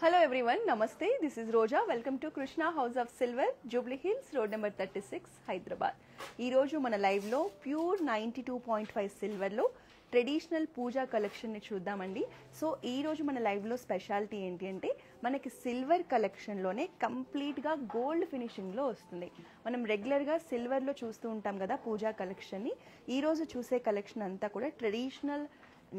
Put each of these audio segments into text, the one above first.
Hello everyone, Namaste. This is Roja. Welcome to Krishna House of Silver, Jubilee Hills, Road number 36, Hyderabad. ఈ రోజు మన live లో pure 92.5 silver లో traditional పూజా collection ని చూద్దామండి. So ఈ రోజు మన లైవ్ లో స్పెషాలిటీ ఏంటి అంటే మనకి సిల్వర్ కలెక్షన్ లోనే కంప్లీట్ గా గోల్డ్ ఫినిషింగ్ లో వస్తుంది. మనం రెగ్యులర్ గా సిల్వర్ లో చూస్తూ ఉంటాం కదా పూజా కలెక్షన్ ని. ఈ రోజు చూసే కలెక్షన్ అంతా కూడా ట్రెడిషనల్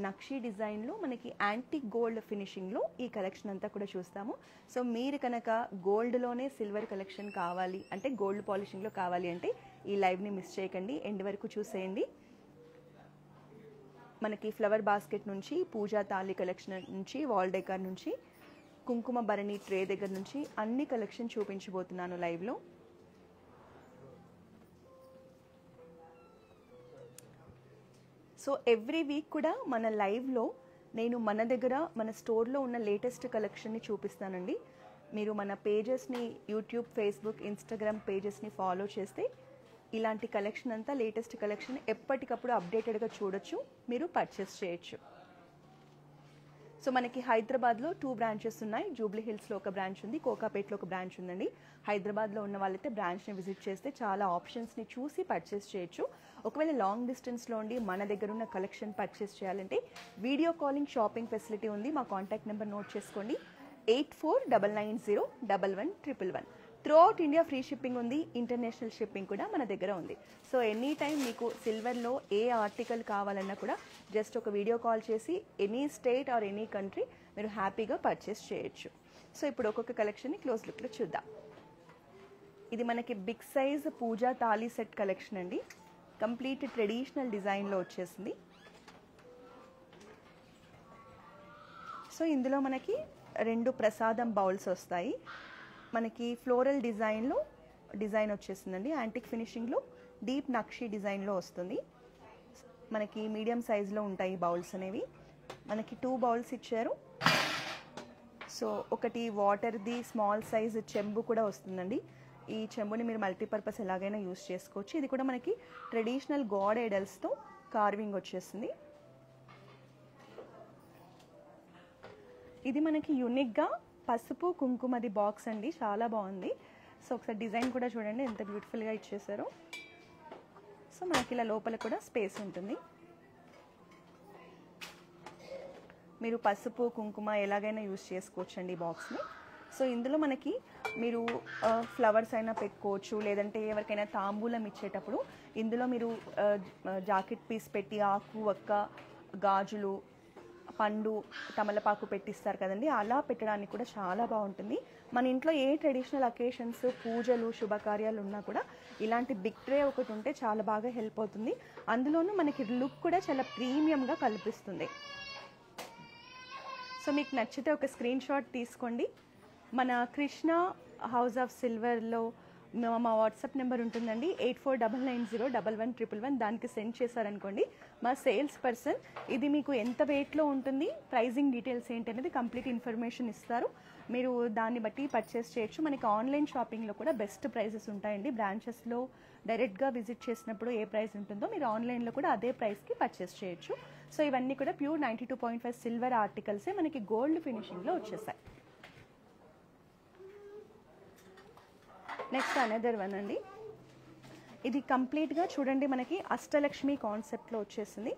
నక్షి డిజైన్లో మనకి యాంటిక్ గోల్డ్ ఫినిషింగ్లో ఈ కలెక్షన్ అంతా కూడా చూస్తాము. సో మీరు కనుక గోల్డ్లోనే సిల్వర్ కలెక్షన్ కావాలి అంటే గోల్డ్ పాలిషింగ్లో కావాలి అంటే ఈ లైవ్ని మిస్ చేయకండి, ఎండ్ వరకు చూసేయండి. మనకి ఫ్లవర్ బాస్కెట్ నుంచి పూజా తాళి కలెక్షన్ నుంచి వాల్ డెకర్ నుంచి కుంకుమ భరణి ట్రే దగ్గర నుంచి అన్ని కలెక్షన్ చూపించబోతున్నాను లైవ్లో. సో ఎవ్రీ వీక్ కూడా మన లైవ్లో నేను మన దగ్గర మన స్టోర్లో ఉన్న లేటెస్ట్ కలెక్షన్ని చూపిస్తానండి. మీరు మన పేజెస్ని యూట్యూబ్, ఫేస్బుక్, ఇన్స్టాగ్రామ్ పేజెస్ని ఫాలో చేస్తే ఇలాంటి కలెక్షన్ అంతా లేటెస్ట్ కలెక్షన్ ఎప్పటికప్పుడు అప్డేటెడ్గా చూడొచ్చు, మీరు పర్చేస్ చేయొచ్చు. సో మనకి హైదరాబాద్లో 2 బ్రాంచెస్ ఉన్నాయి. జూబ్లీ హిల్స్లో ఒక బ్రాంచ్ ఉంది, కోకాపేట్లో ఒక బ్రాంచ్ ఉందండి. హైదరాబాద్లో ఉన్న వాళ్ళైతే బ్రాంచ్ని విజిట్ చేస్తే చాలా ఆప్షన్స్ని చూసి పర్చేస్ చేయొచ్చు. ఒకవేళ లాంగ్ డిస్టెన్స్లో ఉండి మన దగ్గర ఉన్న కలెక్షన్ పర్చేస్ చేయాలంటే వీడియో కాలింగ్ షాపింగ్ ఫెసిలిటీ ఉంది. మా కాంటాక్ట్ నెంబర్ నోట్ చేసుకోండి, 8499011111. Through out India free shipping ఉంది, ఇంటర్నేషనల్ షిప్పింగ్ కూడా మన దగ్గర ఉంది. సో ఎనీ టైం మీకు సిల్వర్లో ఏ ఆర్టికల్ కావాలన్నా కూడా జస్ట్ ఒక వీడియో కాల్ చేసి any state or any country మీరు హ్యాపీగా పర్చేస్ చేయొచ్చు. సో ఇప్పుడు ఒక్కొక్క కలెక్షన్ని క్లోజ్ లుక్లో చూద్దాం. ఇది మనకి బిగ్ సైజ్ పూజా తాళీ సెట్ కలెక్షన్ అండి. కంప్లీట్ ట్రెడిషనల్ డిజైన్లో వచ్చేసింది. సో ఇందులో మనకి 2 ప్రసాదం బౌల్స్ వస్తాయి. మనకి ఫ్లోరల్ డిజైన్ వచ్చేసిందండి. యాంటిక్ ఫినిషింగ్లో డీప్ నక్షి డిజైన్లో వస్తుంది. మనకి మీడియం సైజులో ఉంటాయి బౌల్స్ అనేవి. మనకి 2 బౌల్స్ ఇచ్చారు. సో ఒకటి వాటర్ది స్మాల్ సైజ్ చెంబు కూడా వస్తుందండి. ఈ చెంబుని మీరు మల్టీపర్పస్ ఎలాగైనా యూస్ చేసుకోవచ్చు. ఇది కూడా మనకి ట్రెడిషనల్ గాడ్ ఐడల్స్తో కార్వింగ్ వచ్చేసింది. ఇది మనకి యూనిక్గా పసుపు కుంకుమది బాక్స్ అండి, చాలా బాగుంది. సో ఒకసారి డిజైన్ కూడా చూడండి ఎంత బ్యూటిఫుల్గా ఇచ్చేసారో. సో మనకి ఇలా లోపల కూడా స్పేస్ ఉంటుంది. మీరు పసుపు కుంకుమ ఎలాగైనా యూస్ చేసుకోవచ్చు అండి ఈ బాక్స్ని. సో ఇందులో మనకి మీరు ఫ్లవర్స్ అయినా పెట్టుకోవచ్చు, లేదంటే ఎవరికైనా తాంబూలం ఇచ్చేటప్పుడు ఇందులో మీరు జాకెట్ పీస్ పెట్టి ఆకు, ఒక్క, గాజులు, పండు, తమలపాకు పెట్టిస్తారు కదండి, అలా పెట్టడానికి కూడా చాలా బాగుంటుంది. మన ఇంట్లో ఏ ట్రెడిషనల్ అకేషన్స్, పూజలు, శుభకార్యాలు ఉన్నా కూడా ఇలాంటి బిగ్ ట్రే ఒకటి ఉంటే చాలా బాగా హెల్ప్ అవుతుంది. అందులోనూ మనకి లుక్ కూడా చాలా ప్రీమియంగా కల్పిస్తుంది. సో మీకు నచ్చితే ఒక స్క్రీన్ షాట్ తీసుకోండి. మన కృష్ణ హౌస్ ఆఫ్ సిల్వర్లో మా వాట్సాప్ నెంబర్ ఉంటుందండి, 8499011111. దానికి సెండ్ చేశారనుకోండి మా సేల్స్ పర్సన్ ఇది మీకు ఎంత వెయిట్లో ఉంటుంది, ప్రైజింగ్ డీటెయిల్స్ ఏంటి అనేది కంప్లీట్ ఇన్ఫర్మేషన్ ఇస్తారు. మీరు దాన్ని బట్టి పర్చేస్ చేయొచ్చు. మనకి ఆన్లైన్ షాపింగ్లో కూడా బెస్ట్ ప్రైజెస్ ఉంటాయండి. బ్రాంచెస్లో డైరెక్ట్గా విజిట్ చేసినప్పుడు ఏ ప్రైస్ ఉంటుందో మీరు ఆన్లైన్లో కూడా అదే ప్రైస్కి పర్చేస్ చేయొచ్చు. సో ఇవన్నీ కూడా ప్యూర్ 92.5 సిల్వర్ ఆర్టికల్సే మనకి గోల్డ్ ఫినిషింగ్లో వచ్చేసాయి. నెక్స్ట్ అనదర్ వన్ అండి. ఇది కంప్లీట్గా చూడండి మనకి అష్టలక్ష్మి కాన్సెప్ట్లో వచ్చేసింది.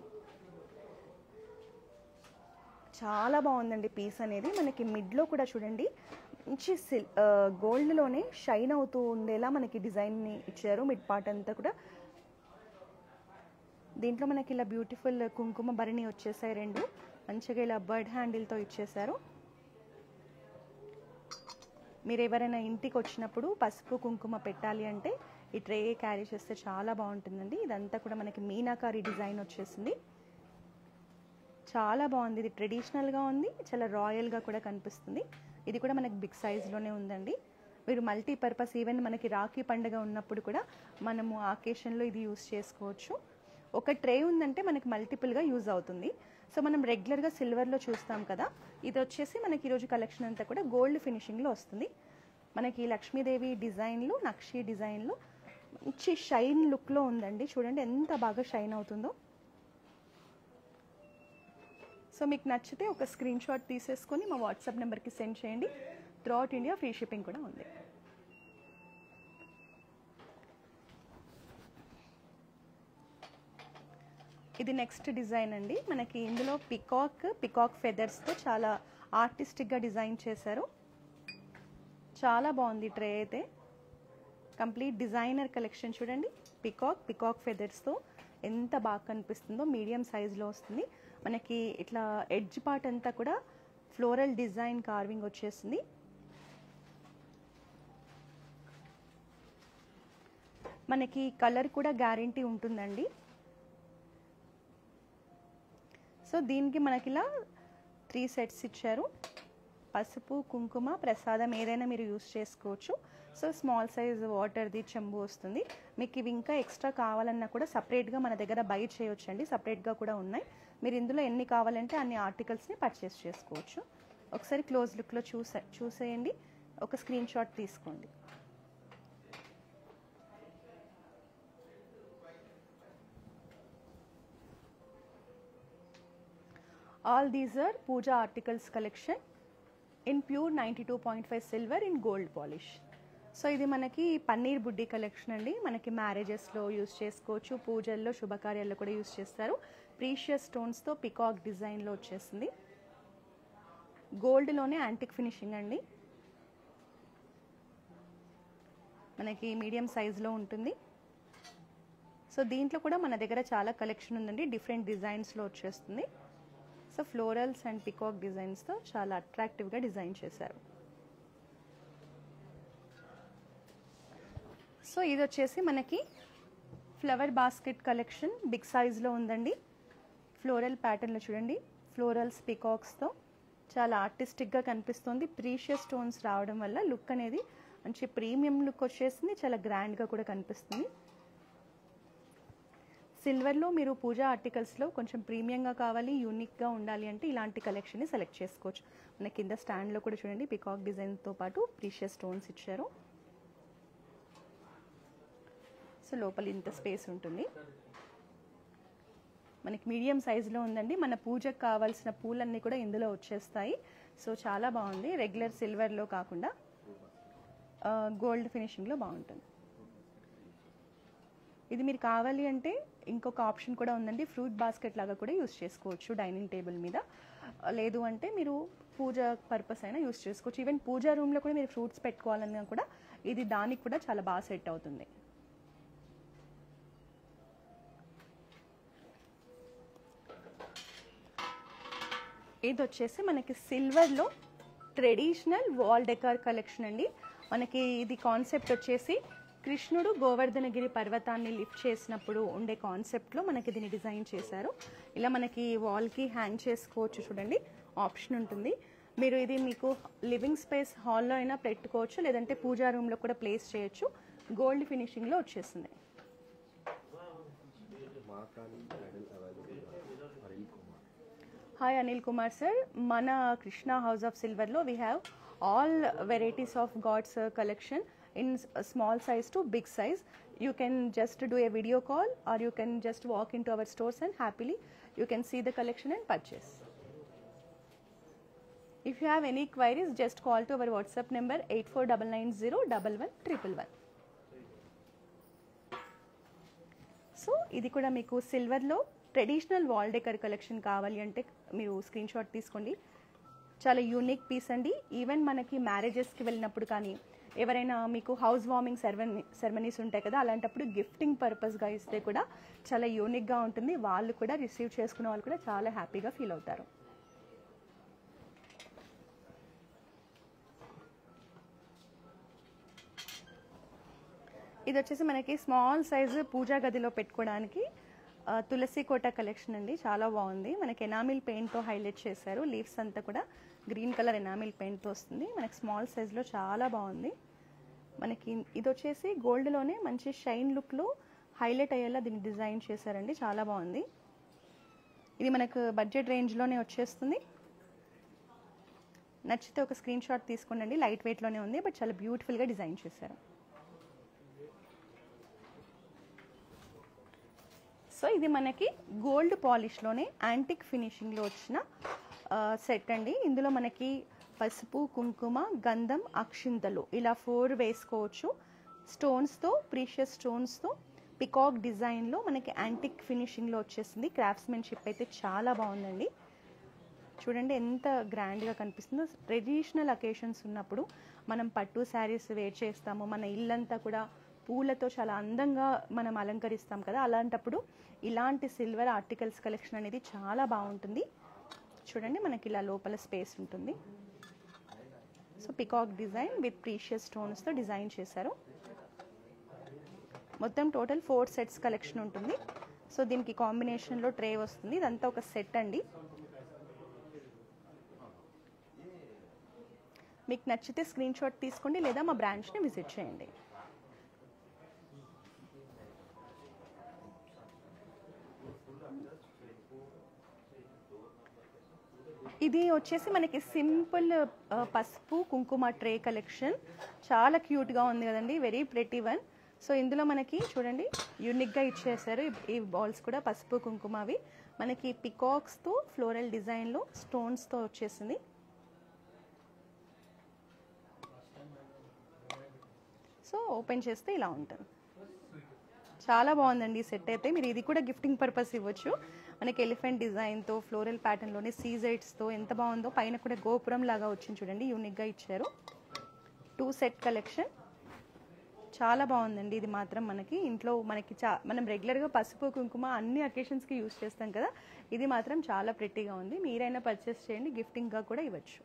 చాలా బాగుందండి పీస్ అనేది. మనకి మిడ్లో కూడా చూడండి మంచి గోల్డ్లోనే షైన్ అవుతూ ఉండేలా మనకి డిజైన్ని ఇచ్చారు. మిడ్ పార్ట్ అంతా కూడా దీంట్లో మనకి ఇలా బ్యూటిఫుల్ కుంకుమ భరణి వచ్చేసాయి 2. మంచిగా ఇలా బర్డ్ హ్యాండిల్తో ఇచ్చేసారు. మీరు ఎవరైనా ఇంటికి వచ్చినప్పుడు పసుపు కుంకుమ పెట్టాలి అంటే ఈ ట్రే క్యారీ చేస్తే చాలా బాగుంటుందండి. ఇదంతా కూడా మనకి మీనాకారి డిజైన్ వచ్చేసింది. చాలా బాగుంది. ఇది ట్రెడిషనల్గా ఉంది, చాలా రాయల్గా కూడా కనిపిస్తుంది. ఇది కూడా మనకి బిగ్ సైజ్లోనే ఉందండి. మీరు మల్టీపర్పస్ ఈవెన్ మనకి రాఖీ పండుగ ఉన్నప్పుడు కూడా మనము ఆకేషన్లో ఇది యూస్ చేసుకోవచ్చు. ఒక ట్రే ఉందంటే మనకి మల్టిపుల్గా యూజ్ అవుతుంది. సో మనం రెగ్యులర్గా సిల్వర్లో చూస్తాం కదా, ఇది వచ్చేసి మనకి ఈరోజు కలెక్షన్ అంతా కూడా గోల్డ్ ఫినిషింగ్లో వస్తుంది. మనకి లక్ష్మీదేవి డిజైన్లో, నక్షి డిజైన్లో మంచి షైన్ లుక్లో ఉందండి. చూడండి ఎంత బాగా షైన్ అవుతుందో. సో మీకు నచ్చితే ఒక స్క్రీన్ షాట్ తీసేసుకొని మా వాట్సాప్ నెంబర్కి సెండ్ చేయండి. త్రూఅవుట్ ఇండియా ఫ్రీ షిప్పింగ్ కూడా ఉంది. ఇది నెక్స్ట్ డిజైన్ అండి. మనకి ఇందులో పికాక్ ఫెదర్స్తో చాలా ఆర్టిస్టిక్గా డిజైన్ చేశారు. చాలా బాగుంది ట్రే అయితే. కంప్లీట్ డిజైనర్ కలెక్షన్ చూడండి. పికాక్ ఫెదర్స్తో ఎంత బాగా కనిపిస్తుందో. మీడియం సైజులో వస్తుంది. మనకి ఇట్లా ఎడ్జ్ పార్ట్ అంతా కూడా ఫ్లోరల్ డిజైన్ కార్వింగ్ వచ్చేసింది. మనకి కలర్ కూడా గ్యారంటీ ఉంటుందండి. సో దీనికి మనకి ఇలా 3 సెట్స్ ఇచ్చారు. పసుపు, కుంకుమ, ప్రసాదం ఏదైనా మీరు యూస్ చేసుకోవచ్చు. సో స్మాల్ సైజ్ వాటర్ది చెంబు వస్తుంది. మీకు ఇవి ఇంకా ఎక్స్ట్రా కావాలన్నా కూడా సపరేట్గా మన దగ్గర బై చేయొచ్చు అండి. సపరేట్గా కూడా ఉన్నాయి. మీరు ఇందులో ఎన్ని కావాలంటే అన్ని ఆర్టికల్స్ని పర్చేస్ చేసుకోవచ్చు. ఒకసారి క్లోజ్ లుక్లో చూసేయండి. ఒక స్క్రీన్ షాట్ తీసుకోండి. All these are Puja articles collection in pure 92.5 silver in gold polish. So ఇది మనకి పన్నీర్ బుడ్డి కలెక్షన్ అండి. మనకి మ్యారేజెస్లో యూస్ చేసుకోవచ్చు, పూజల్లో శుభకార్యాల్లో కూడా యూస్ చేస్తారు. ప్రీషియస్ స్టోన్స్తో పికాక్ డిజైన్లో వచ్చేసింది. గోల్డ్లోనే యాంటిక్ ఫినిషింగ్ అండి. మనకి మీడియం సైజులో ఉంటుంది. సో దీంట్లో కూడా మన దగ్గర చాలా కలెక్షన్ ఉందండి. డిఫరెంట్ డిజైన్స్లో వచ్చేస్తుంది. సో ఫ్లోరల్స్ అండ్ పికాక్ డిజైన్స్తో చాలా అట్రాక్టివ్గా డిజైన్ చేశారు. సో ఇది వచ్చేసి మనకి ఫ్లవర్ బాస్కెట్ కలెక్షన్ బిగ్ సైజ్లో ఉందండి. ఫ్లోరల్ ప్యాటర్న్లో చూడండి. ఫ్లోరల్స్ పికాక్స్తో చాలా ఆర్టిస్టిక్గా కనిపిస్తుంది. ప్రీషియస్ స్టోన్స్ రావడం వల్ల లుక్ అనేది మంచి ప్రీమియం లుక్ వచ్చేసింది. చాలా గ్రాండ్గా కూడా కనిపిస్తుంది. సిల్వర్లో మీరు పూజా ఆర్టికల్స్లో కొంచెం ప్రీమియంగా కావాలి, యూనిక్గా ఉండాలి అంటే ఇలాంటి కలెక్షన్ని సెలెక్ట్ చేసుకోవచ్చు. మన కింద స్టాండ్లో కూడా చూడండి పికాక్ డిజైన్తో పాటు ప్రీషియస్ స్టోన్స్ ఇచ్చారు. సో లోపల ఇంత స్పేస్ ఉంటుంది. మనకి మీడియం సైజులో ఉందండి. మన పూజకు కావాల్సిన పూలన్నీ కూడా ఇందులో వచ్చేస్తాయి. సో చాలా బాగుంది. రెగ్యులర్ సిల్వర్లో కాకుండా గోల్డ్ ఫినిషింగ్లో బాగుంటుంది. ఇది మీరు కావాలి అంటే ఇంకొక ఆప్షన్ కూడా ఉందండి. ఫ్రూట్ బాస్కెట్ లాగా కూడా యూస్ చేసుకోవచ్చు డైనింగ్ టేబుల్ మీద. లేదు అంటే మీరు పూజ పర్పస్ అయినా యూస్ చేసుకోవచ్చు. ఈవెన్ పూజా రూమ్లో కూడా మీరు ఫ్రూట్స్ పెట్టుకోవాలన్నా కూడా ఇది దానికి కూడా చాలా బాగా సెట్ అవుతుంది. ఇది వచ్చేసి మనకి సిల్వర్లో ట్రెడిషనల్ వాల్ డెకార్ కలెక్షన్ అండి. మనకి ఇది కాన్సెప్ట్ వచ్చేసి కృష్ణుడు గోవర్ధనగిరి పర్వతాన్ని లిఫ్ట్ చేసినప్పుడు ఉండే కాన్సెప్ట్లో మనకి దీన్ని డిజైన్ చేశారు. ఇలా మనకి వాల్కి హ్యాంగ్ చేసుకోవచ్చు. చూడండి ఆప్షన్ ఉంటుంది. మీరు ఇది మీకు లివింగ్ స్పేస్ హాల్లో అయినా పెట్టుకోవచ్చు, లేదంటే పూజా రూమ్లో కూడా ప్లేస్ చేయొచ్చు. గోల్డ్ ఫినిషింగ్లో వచ్చేస్తుంది. Hi Anil Kumar sir. మన కృష్ణ హౌస్ ఆఫ్ సిల్వర్లో we have all varieties of gods collection in small size to big size. You can just do a video call or you can just walk into our stores and happily you can see the collection and purchase. If you have any queries, just call to our WhatsApp number 8499011111. So ఇది కూడా మీకు సిల్వర్లో traditional wall decor collection కావాలి అంటే మీరు screen shot తీసుకోండి. చాలా unique piece అండి. Even మనకి మ్యారేజెస్కి వెళ్ళినప్పుడు కానీ ఎవరైనా మీకు హౌస్ వార్మింగ్ సెరమనీస్ ఉంటాయి కదా, అలాంటప్పుడు గిఫ్టింగ్ పర్పస్గా ఇస్తే కూడా చాలా యూనిక్గా ఉంటుంది. వాళ్ళు కూడా రిసీవ్ చేసుకునే వాళ్ళు కూడా చాలా హ్యాపీగా ఫీల్ అవుతారు. ఇది వచ్చేసి మనకి స్మాల్ సైజు పూజా గదిలో పెట్టుకోవడానికి తులసి కోట కలెక్షన్ అండి. చాలా బాగుంది. మనకి ఎనామిల్ పెయింట్తో హైలైట్ చేశారు. లీవ్స్ అంతా కూడా గ్రీన్ కలర్ ఎనామిల్ పెయింట్తో వస్తుంది. మనకి స్మాల్ సైజులో చాలా బాగుంది. మనకి ఇది వచ్చేసి గోల్డ్లోనే మంచి షైన్ లుక్లో హైలైట్ అయ్యేలా దీన్ని డిజైన్ చేశారండి. చాలా బాగుంది. ఇది మనకు బడ్జెట్ రేంజ్లోనే వచ్చేస్తుంది. నచ్చితే ఒక స్క్రీన్ షాట్ తీసుకోండి. లైట్ వెయిట్లోనే ఉంది, బట్ చాలా బ్యూటిఫుల్గా డిజైన్ చేశారు. సో సో ఇది మనకి గోల్డ్ పాలిష్లోనే యాంటిక్ ఫినిషింగ్లో వచ్చిన సెట్ అండి. ఇందులో మనకి పసుపు, కుంకుమ, గంధం, అక్షింతలు ఇలా 4 వేసుకోవచ్చు. స్టోన్స్తో, ప్రీషియస్ స్టోన్స్తో పికాక్ డిజైన్లో మనకి యాంటిక్ ఫినిషింగ్లో వచ్చేసింది. క్రాఫ్ట్స్మెన్షిప్ అయితే చాలా బాగుందండి. చూడండి ఎంత గ్రాండ్గా కనిపిస్తుందో. ట్రెడిషనల్ అకేషన్స్ ఉన్నప్పుడు మనం పట్టు శారీస్ వేర్ చేస్తాము, మన ఇల్లంతా కూడా పూలతో చాలా అందంగా మనం అలంకరిస్తాం కదా, అలాంటప్పుడు ఇలాంటి సిల్వర్ ఆర్టికల్స్ కలెక్షన్ అనేది చాలా బాగుంటుంది. చూడండి మనకి ఇలా లోపల స్పేస్ ఉంటుంది. So peacock design with precious స్టోన్స్తో డిజైన్ చేశారు. మొత్తం టోటల్ 4 సెట్స్ కలెక్షన్ ఉంటుంది. సో దీనికి కాంబినేషన్లో ట్రే వస్తుంది. ఇదంతా ఒక సెట్ అండి. మీకు నచ్చితే స్క్రీన్ షాట్ తీసుకోండి లేదా మా బ్రాంచ్ని విజిట్ చేయండి. ఇది వచ్చేసి మనకి సింపుల్ పసుపు కుంకుమ ట్రే కలెక్షన్. చాలా క్యూట్గా ఉంది కదండి, వెరీ ప్రెటీ వన్. సో ఇందులో మనకి చూడండి యూనిక్గా ఇచ్చేసారు. ఈ బాల్స్ కూడా పసుపు కుంకుమవి మనకి పికాక్స్తో ఫ్లోరల్ డిజైన్లో స్టోన్స్తో వచ్చేసింది. సో ఓపెన్ చేస్తే ఇలా ఉంటుంది. చాలా బాగుందండి ఈ సెట్ అయితే. మీరు ఇది కూడా గిఫ్టింగ్ పర్పస్ ఇవ్వచ్చు. మనకి ఎలిఫెంట్ డిజైన్తో ఫ్లోరల్ ప్యాటర్న్లోనే సీజైడ్స్తో ఎంత బాగుందో. పైన కూడా గోపురం లాగా వచ్చింది చూడండి, యూనిక్గా ఇచ్చారు. 2 సెట్ కలెక్షన్ చాలా బాగుందండి. ఇది మాత్రం మనకి ఇంట్లో మనకి మనం రెగ్యులర్గా పసుపు కుంకుమ అన్ని అకేషన్స్కి యూజ్ చేస్తాం కదా, ఇది మాత్రం చాలా ప్రెట్టీగా ఉంది. మీరైనా పర్చేస్ చేయండి, గిఫ్టింగ్గా కూడా ఇవ్వచ్చు.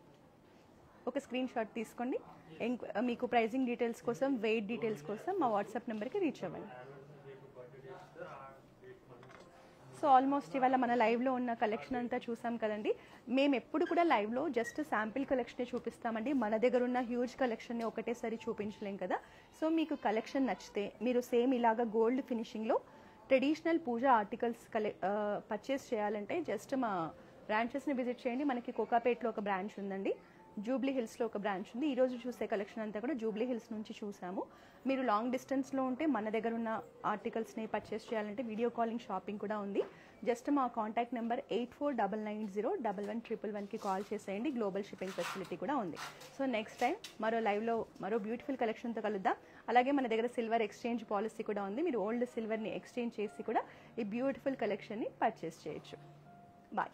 ఒక స్క్రీన్ షాట్ తీసుకోండి. మీకు ప్రైజింగ్ డీటెయిల్స్ కోసం, వెయిట్ డీటెయిల్స్ కోసం మా వాట్సాప్ నెంబర్కి రీచ్ అవ్వండి. సో ఆల్మోస్ట్ ఇవాళ మన లైవ్లో ఉన్న కలెక్షన్ అంతా చూసాం కదండి. మేము ఎప్పుడు కూడా లైవ్లో జస్ట్ శాంపిల్ కలెక్షనే చూపిస్తామండి. మన దగ్గర ఉన్న హ్యూజ్ కలెక్షన్ని ఒకటేసారి చూపించలేం కదా. సో మీకు కలెక్షన్ నచ్చితే మీరు సేమ్ ఇలాగా గోల్డ్ ఫినిషింగ్లో ట్రెడిషనల్ పూజ ఆర్టికల్స్ పర్చేస్ చేయాలంటే జస్ట్ మా బ్రాంచెస్ని విజిట్ చేయండి. మనకి కోకాపేట్లో ఒక బ్రాంచ్ ఉందండి, జూబ్లీ హిల్స్లో ఒక బ్రాంచ్ ఉంది. ఈరోజు చూసే కలెక్షన్ అంతా కూడా జూబ్లీ హిల్స్ నుంచి చూసాము. మీరు లాంగ్ డిస్టెన్స్లో ఉంటే మన దగ్గర ఉన్న ఆర్టికల్స్ని పర్చేస్ చేయాలంటే వీడియో కాలింగ్ షాపింగ్ కూడా ఉంది. జస్ట్ మా కాంటాక్ట్ నెంబర్ 8499011111కి కాల్ చేసేయండి. గ్లోబల్ షిప్పింగ్ ఫెసిలిటీ కూడా ఉంది. సో నెక్స్ట్ టైం మరో లైవ్లో మరో బ్యూటిఫుల్ కలెక్షన్తో కలుద్దాం. అలాగే మన దగ్గర సిల్వర్ ఎక్స్చేంజ్ పాలసీ కూడా ఉంది. మీరు ఓల్డ్ సిల్వర్ని ఎక్స్చేంజ్ చేసి కూడా ఈ బ్యూటిఫుల్ కలెక్షన్ని పర్చేస్ చేయొచ్చు. బాయ్.